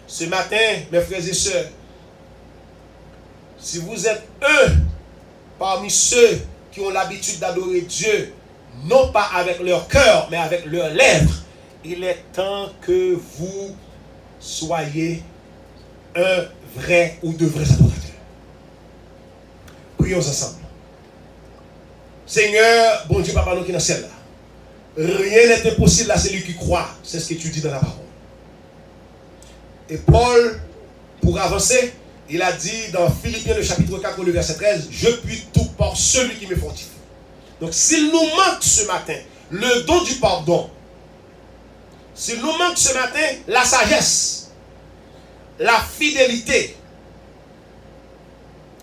Ce matin, mes frères et sœurs, si vous êtes parmi ceux qui ont l'habitude d'adorer Dieu, non pas avec leur cœur, mais avec leurs lèvres, il est temps que vous soyez un vrai ou de vrais adorateurs. Prions ensemble. Seigneur, bon Dieu, Papa, nous qui dans celle-là. Rien n'est impossible à celui qui croit. C'est ce que tu dis dans la parole. Et Paul, pour avancer, il a dit dans Philippiens le chapitre 4, le verset 13, je puis tout par celui qui me fortifie. Donc s'il nous manque ce matin le don du pardon, s'il nous manque ce matin la sagesse, la fidélité,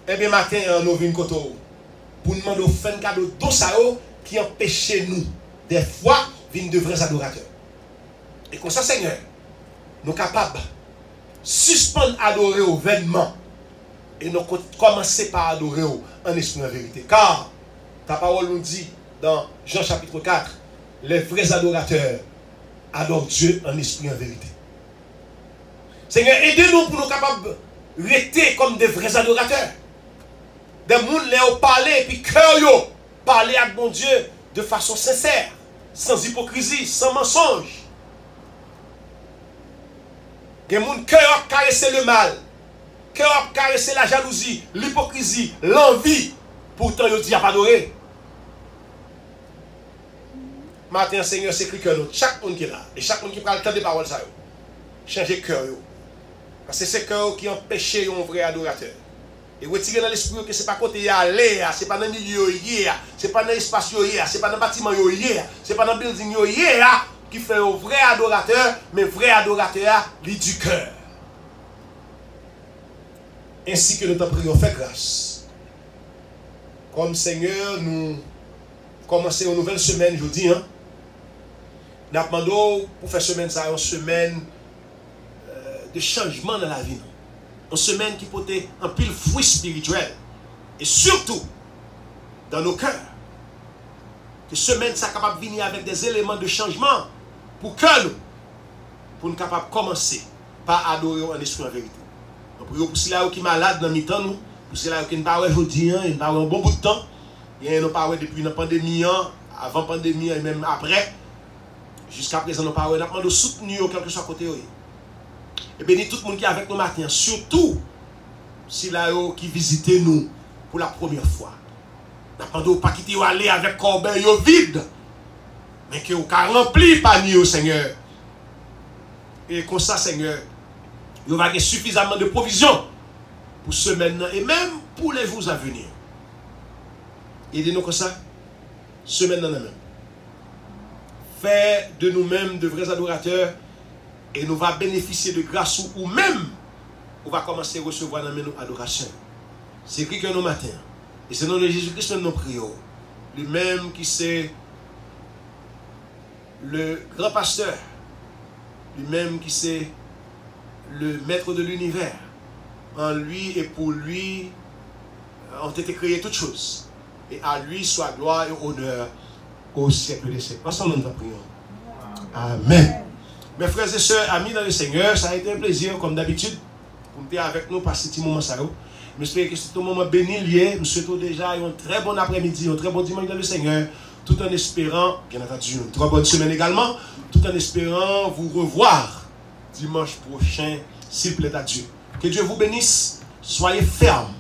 eh bien matin, nous venons pour nous demander un cadeau d'osao qui empêche nous, des fois, venir de vrais adorateurs. Et comme ça, Seigneur, nous sommes capables de suspendre adorer au vainement et nous commencer par adorer en esprit en vérité. Car ta parole nous dit dans Jean chapitre 4, les vrais adorateurs adorent Dieu en esprit en vérité. Seigneur, aidez-nous pour nous capables de rester comme des vrais adorateurs. Des gens qui parlent et puis cœur parler avec mon Dieu de façon sincère, sans hypocrisie, sans mensonge. Des gens qui ont caressé le mal, qui ont caressé la jalousie, l'hypocrisie, l'envie, pourtant ils disent à pas adorer. Matin, Seigneur, c'est que nous, chaque monde qui est là, et chaque monde qui parle tant de paroles, ça, changer cœur. Parce que c'est cœur qui empêche un vrai adorateur. Et retirer dans l'esprit que ce n'est pas côté aller, ce n'est pas dans le milieu, ce n'est pas dans l'espace, ce n'est pas dans le bâtiment, ce n'est pas dans le building, qui fait un vrai adorateur, mais vrai adorateur, lui du cœur. Ainsi que nous t'en prions, fais grâce. Comme Seigneur, nous commençons une nouvelle semaine aujourd'hui. Nous demandons pour faire semaine, ça une semaine de changement dans la vie. Une semaine qui peut être un pile fruit spirituel. Et surtout, dans nos cœurs. Que semaine, ça capable de venir avec des éléments de changement pour que nous, pour nous capables de commencer par adorer en esprit en vérité. Nous prions pour ceux qui sont malades dans le temps, pour ceux qui ne parlent pas aujourd'hui, ils ne parlent pas un bon bout de temps. Ils ne parlent pas depuis la pandémie, avant la pandémie et même après. Jusqu'à présent, nous parlons de soutenir quelque chose à côté. Et bénis tout le monde qui est avec nous matin, surtout si là qui visite nous pour la première fois. Nous ne pas quitter aller avec corbeille vide, mais que vous avez rempli panier au Seigneur. Et comme ça, Seigneur, vous avez suffisamment de provisions pour ce maintenant et même pour les jours à venir. Aidez-nous comme ça, ce maintenant même. Faites de nous-mêmes de vrais adorateurs. Et nous allons bénéficier de grâce ou même, on va commencer à recevoir dans nos adorations. C'est écrit que nous matin. Et c'est dans le Jésus-Christ que nous prions. Lui-même qui c'est le grand pasteur. Lui-même qui c'est le maître de l'univers. En lui et pour lui ont été créées toutes choses. Et à lui soit gloire et honneur au siècle des siècles. Ensemble nous prions. Amen. Mes frères et sœurs, amis dans le Seigneur, ça a été un plaisir, comme d'habitude, pour être avec nous passer ce moment. J'espère que c'est un moment béni lié. Nous souhaitons déjà un très bon après-midi, un très bon dimanche dans le Seigneur, tout en espérant, bien entendu, une très bonne semaine également, tout en espérant vous revoir dimanche prochain, s'il plaît à Dieu. Que Dieu vous bénisse, soyez fermes,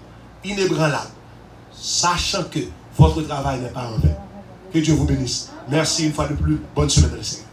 inébranlables, sachant que votre travail n'est pas en vain. Que Dieu vous bénisse. Merci une fois de plus, bonne semaine dans le Seigneur.